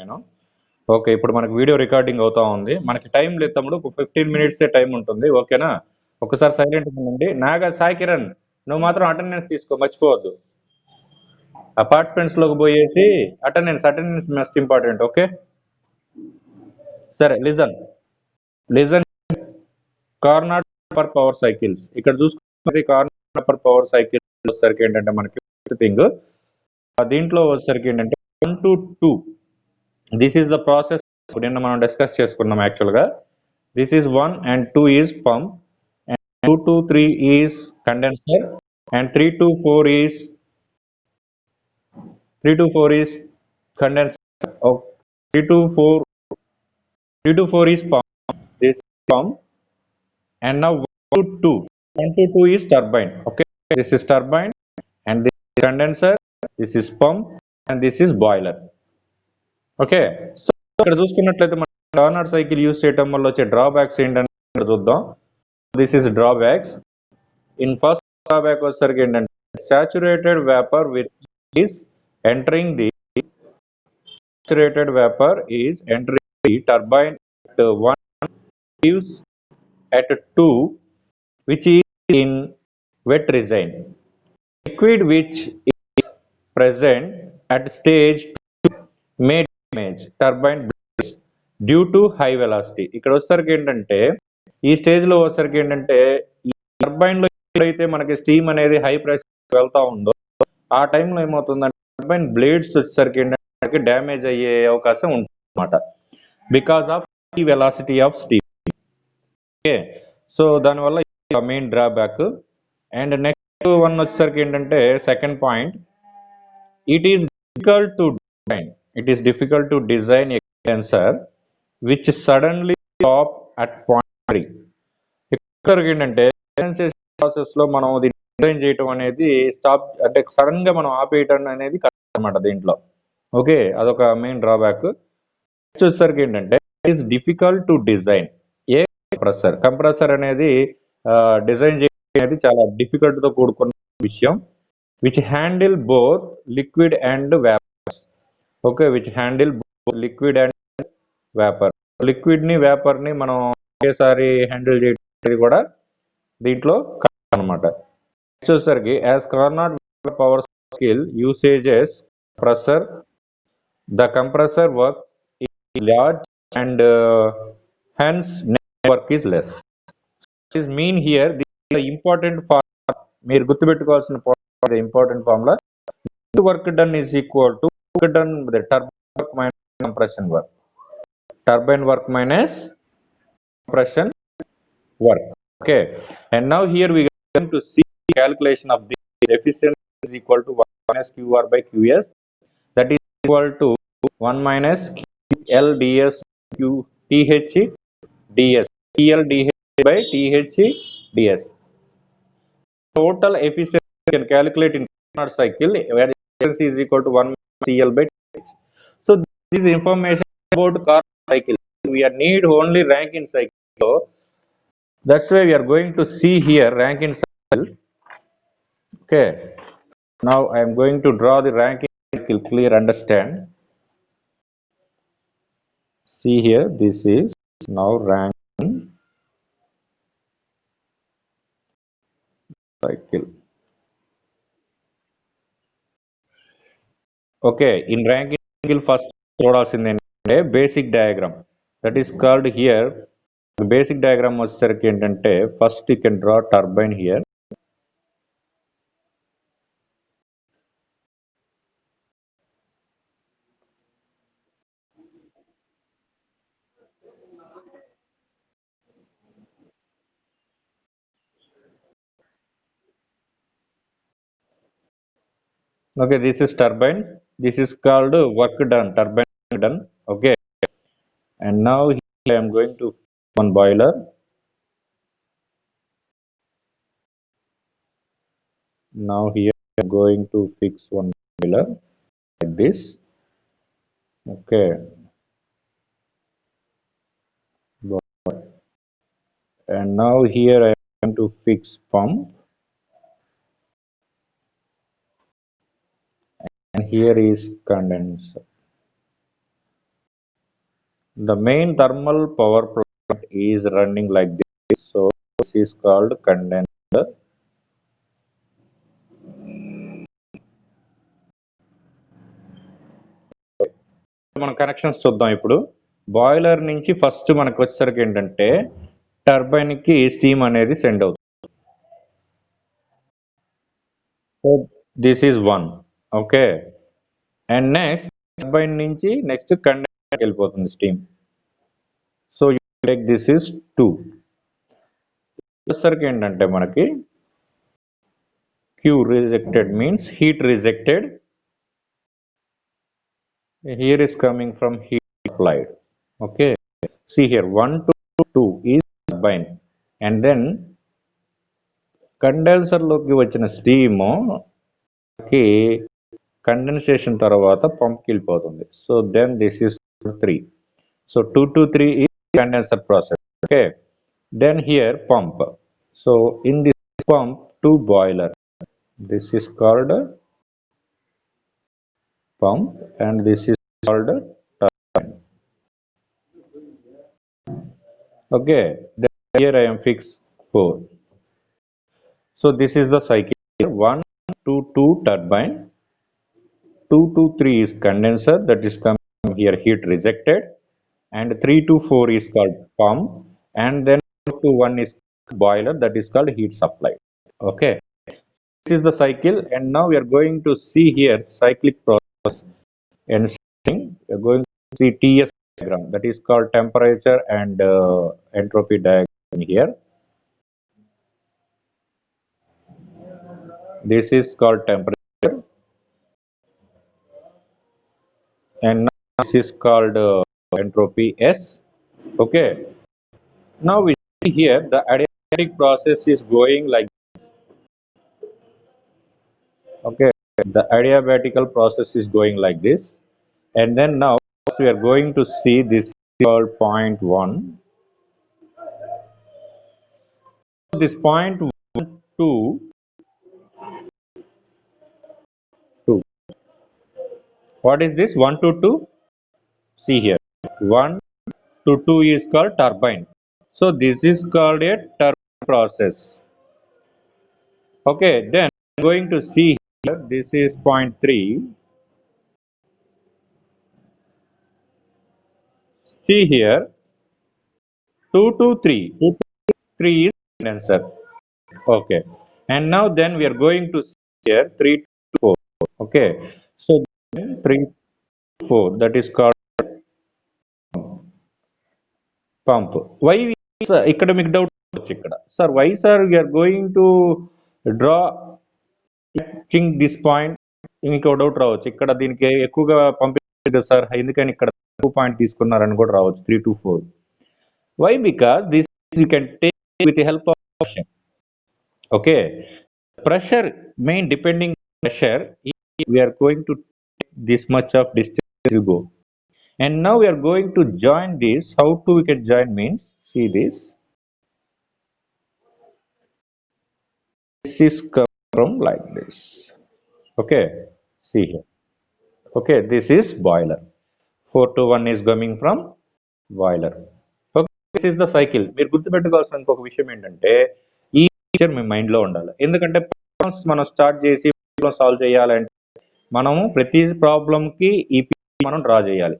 నేను. ఓకే. ఇప్పుడు మనకు వీడియో రికార్డింగ్ అవుతా ఉంది. మనకి టైం లేదు తమ్ముడు. 15 మినిట్సే టైం ఉంటుంది. ఓకేనా? ఒకసారి సైలెంట్‌గా ఉండండి. నాగా సాయి కిరణ్ నువ్వు మాత్రం అటెండెన్స్ తీసుకో మర్చిపోవద్దు. ఆ పార్టిసిపెంట్స్‌లోకి పోయేసి అటెండెన్స్ మస్ట్ ఇంపార్టెంట్. ఓకే? సరే listen corner for power cycles. ఇక్కడ చూసుకుంటే కార్నర్ ఫర్ పవర్ సైకిల్స్ వచ్చేసరికి ఏంటంటే మనకి థింగ్ దీంట్లో వచ్చేసరికి ఏంటంటే 1 to 2 this is the process. నిన్న మనం డిస్కస్ చేసుకున్నాం యాక్చువల్గా. This is 1 and 2 is pump and 2 to 3 is condenser and 3 to 4 is condenser. Oh, 3 to 4 is pump. This is pump and now 1 to 2 is turbine. Okay, this is turbine and this is condenser, this is pump and this is boiler. Okay. So ఇక్కడ చూసుకున్నట్లయితే మనం corner cycle use చేయడం వల్ల వచ్చే drawbacks ఏంటంటే చూద్దాం. This is drawbacks. In first drawback వచ్చేసరికి ఏంటంటే saturated vapor is entering the turbine at 1 gives at 2 which is in wet resin. Liquid which is present at stage 2 may damage turbine blades due to high velocity. ఇక్కడ వచ్చేసరికి ఏంటంటే ఈ స్టేజ్లో వచ్చేసరికి ఏంటంటే ఈ టర్బైన్లో ఎప్పుడైతే మనకి స్టీమ్ అనేది హై ప్రెషర్ వెళ్తా ఉందో ఆ టైంలో ఏమవుతుందంటే టర్బైన్ బ్లేడ్స్ వచ్చేసరికి ఏంటంటే డ్యామేజ్ అయ్యే అవకాశం ఉంటుంది అన్నమాట. Because of the velocity of steam. Okay. So దానివల్ల main drawback. And next one వచ్చేసరికి ఏంటంటే second point, it is difficult to design a condenser which suddenly stop at point 3. ఇక్కడ ఏంటంటే ప్రాసెస్ లో మనం దీన్ని డిజైన్ చేయటం అనేది స్టాప్ అంటే సడన్ గా మనం ఆపేయటం అనేది కష్టం అన్నమాట దీంట్లో. ఓకే, అదొక మెయిన్ డ్రాబ్యాక్. వచ్చేసరికి ఏంటంటే it is difficult to design A compressor అనేది డిజైన్ చేయడం అనేది చాలా డిఫికల్ట్ తో కూడుకున్న విషయం. Which handle both liquid and vapour. Okay, which handle both liquid and vapour. Liquid ని వేపర్ ని మనం ఒకేసారి హ్యాండిల్ చేయడం కూడా దీంట్లో అన్నమాట. వచ్చేసరికి as Carnot power skill usages compressor, the compressor work is large and hence net work is less. This is mean here, this is the important formula. మీరు గుర్తుపెట్టుకోవాల్సిన important formula. Work done is equal to work done the turbine work minus compression work. Turbine work minus compression work. Okay, and now here we are going to see calculation of the efficiency is equal to 1 minus QR by QS, that is equal to 1 minus QL ds TH ds, QL dH by TH ds. Total efficiency you can calculate in Carnot cycle where efficiency is equal to 1 minus CL by TH. So this is information about Carnot cycle. We need only Rankine cycle. So that's why we are going to see here Rankine cycle. Okay, now I am going to draw the Rankine cycle. Clear, understand? See here, this is now Rankine cycle. Okay, in Rankine cycle first చూడాల్సింది ఏంటంటే basic diagram. That is called here. The basic diagram వచ్చేసరికి ఏంటంటే first you can draw turbine here. Okay, this is turbine. This is called work done, turbine work done. Okay, and now here I am going to one boiler. Now here I am going to fix one boiler like this. Okay, and now here I am going to fix pump, and here is condenser. The main thermal power plant is running like this. So this is called condenser. మనం connections చూద్దాం ఇప్పుడు. Boiler నుంచి first మనకు వచ్చేసరికి ఏంటంటే turbine కి steam అనేది send అవుతుంది. So this is 1. Okay, and next turbine నుంచి నెక్స్ట్ కండెన్సర్కి వెళ్ళిపోతుంది steam. So you take this is 2. వచ్చేసరికి ఏంటంటే మనకి Q rejected means heat rejected. Here is coming from heat applied. Okay, see here 1 to 2 is turbine, and then condenser లోకి వచ్చిన steam కి condensation తర్వాత pump కి వెళ్ళిపోతుంది. So then this is 3. సో 2 to 3 is condenser process. Okay, then here pump. So in this pump to boiler, this is called pump and this is called turbine. Okay, then here I am fixed 4. So this is the cycle. 1 to 2 turbine, 2 to 3 is condenser, that is coming here heat rejected, and 3 to 4 is called pump, and then 2 to 1 is boiler, that is called heat supply. Okay, this is the cycle, and now we are going to see here cyclic process, and we are going to see TS diagram, that is called temperature and entropy diagram here. This is called temperature, and now this is called entropy S. Okay, now we see here the adiabatic process is going like this. Okay, the adiabatical process is going like this, and then now we are going to see this called point 1. This point 1 to 2. What is this 1 to 2? See here, 1 to 2 is called turbine. So this is called a turbine process. Okay, then I'm going to see here, this is point 3. See here, 2 to 3. 2 to 3 is condenser. Okay, and now then we are going to see here 3 to 4. Okay, so then 3 to 4, that is called pump. Why ఇక్కడ మీకు doubt వచ్చి ఇక్కడ sir why sir we are going to draw this point, మీకు doubt రావచ్చు ఇక్కడ దీనికి ఎక్కువగా పంపించదు sir ఎందుకని ఇక్కడ ఎక్కువ పాయింట్ తీసుకున్నారని కూడా రావచ్చు 3 to 4. Why? Because this you can take with the help of pressure. Okay, pressure main depending pressure we are going to take this much of distance you go, and now we are going to join this. How to we can join means, see this is come from like this. Okay, see here. Okay, this is boiler. 4 to 1 is coming from boiler. Okay, this is the cycle. మీరు గుర్తుపెట్టుకోవాల్సిన ఇంకొక విషయం ఏంటంటే ఈ picture మీ mind లో ఉండాలి. ఎందుకంటే problems మనం స్టార్ట్ చేసి సాల్వ్ చేయాలంటే మనము ప్రతి ప్రాబ్లం కి ఈ పిక్చర్ మనం డ్రా చేయాలి.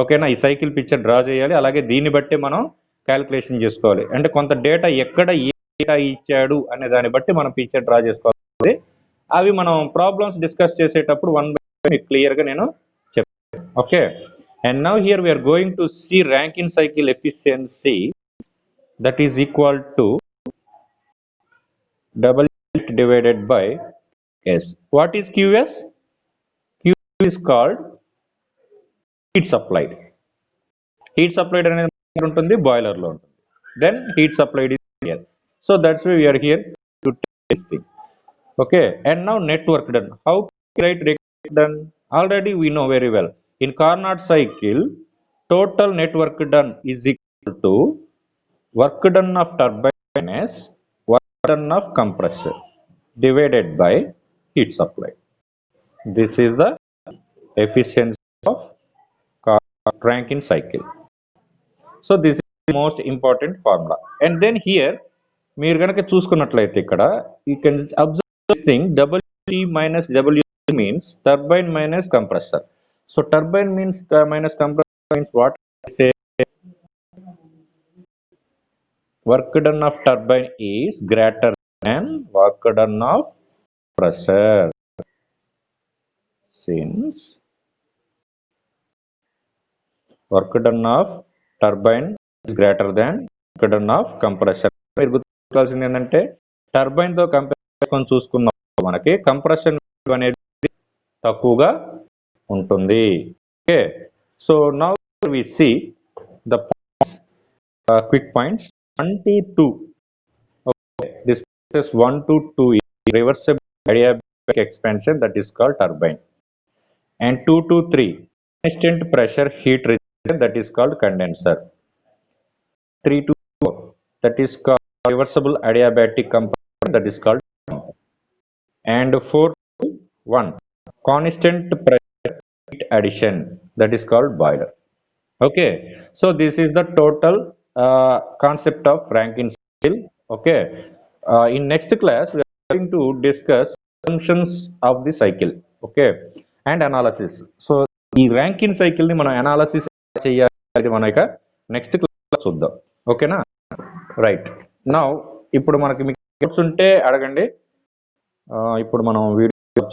ఓకేనా, ఈ సైకిల్ పిక్చర్ డ్రా చేయాలి. అలాగే దీన్ని బట్టి మనం క్యాలిక్యులేషన్ చేసుకోవాలి. అంటే కొంత డేటా ఎక్కడ ఏ డేటా ఇచ్చాడు అనే దాన్ని బట్టి మనం పిక్చర్ డ్రా చేసుకోవాలి. అవి మనం ప్రాబ్లమ్స్ డిస్కస్ చేసేటప్పుడు 1 by 1 క్లియర్ గా నేను చెప్తాను. Okay, and now here we are going to see Rankine cycle efficiency, that is equal to W divided by S. What is QS? Q is called heat supplied. Heat supplied అనేది ఉంటుంది boiler లో ఉంటుంది. Then heat supplied is here. So that's why we are here to take this thing. Okay, and now net work done. How to write net work done? Already we know very well. In Carnot cycle, total net work done is equal to work done of turbine minus work done of compressor divided by heat supply. This is the efficiency of Rankine cycle. So this is most important formula. And then here మీరు కనుక చూసుకున్నట్లయితే ఇక్కడ you can observe this thing WT minus WC means turbine minus compressor. So turbine means minus compressor means what? Say work done of turbine is greater than work done of compressor. Since work done of turbine is greater than work done of compressor. మీరు గుర్తుంచుకోవాల్సింది ఏంటంటే turbine తో compare చేసుకొని చూసుకున్నాం మనకి compression అనేది తక్కువగా ఉంటుంది. Okay, so now we see the quick points 1 to 2. Okay, this is 1 to 2 is reversible adiabatic expansion, that is called turbine, and 2 to 3 constant pressure heat rejection, that is called condenser. 3 to 4 that is called reversible adiabatic compression, that is called pump. And 4 to 1 constant pressure heat addition, that is called boiler. Okay, so this is the total concept of Rankine cycle. Okay, in next class we are going to discuss assumptions of the cycle, okay, and analysis. So ఈ Rankine cycle ని మనం analysis చేయాలి మనం ఇక next class చూద్దాం. ఓకేనా, right. Now ఇప్పుడు మనకి మీకు డౌట్స్ ఉంటే అడగండి. ఇప్పుడు మనం వీడియో